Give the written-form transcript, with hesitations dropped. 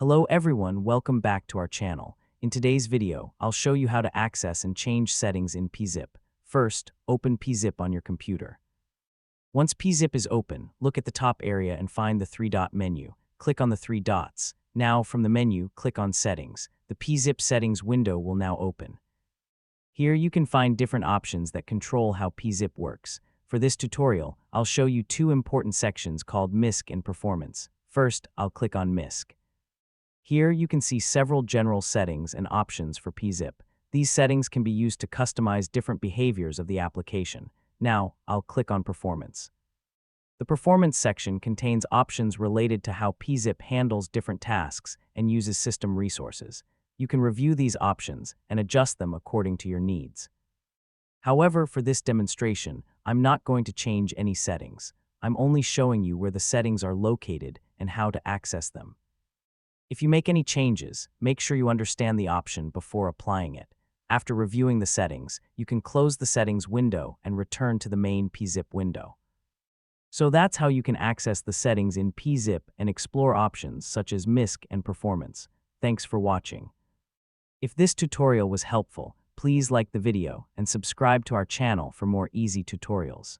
Hello everyone, welcome back to our channel. In today's video, I'll show you how to access and change settings in PeaZip. First, open PeaZip on your computer. Once PeaZip is open, look at the top area and find the three-dot menu. Click on the three dots. Now, from the menu, click on Settings. The PeaZip settings window will now open. Here you can find different options that control how PeaZip works. For this tutorial, I'll show you two important sections called MISC and Performance. First, I'll click on MISC. Here you can see several general settings and options for PeaZip. These settings can be used to customize different behaviors of the application. Now, I'll click on Performance. The Performance section contains options related to how PeaZip handles different tasks and uses system resources. You can review these options and adjust them according to your needs. However, for this demonstration, I'm not going to change any settings. I'm only showing you where the settings are located and how to access them. If you make any changes, make sure you understand the option before applying it. After reviewing the settings, you can close the settings window and return to the main PeaZip window. So that's how you can access the settings in PeaZip and explore options such as MISC and Performance. Thanks for watching. If this tutorial was helpful, please like the video and subscribe to our channel for more easy tutorials.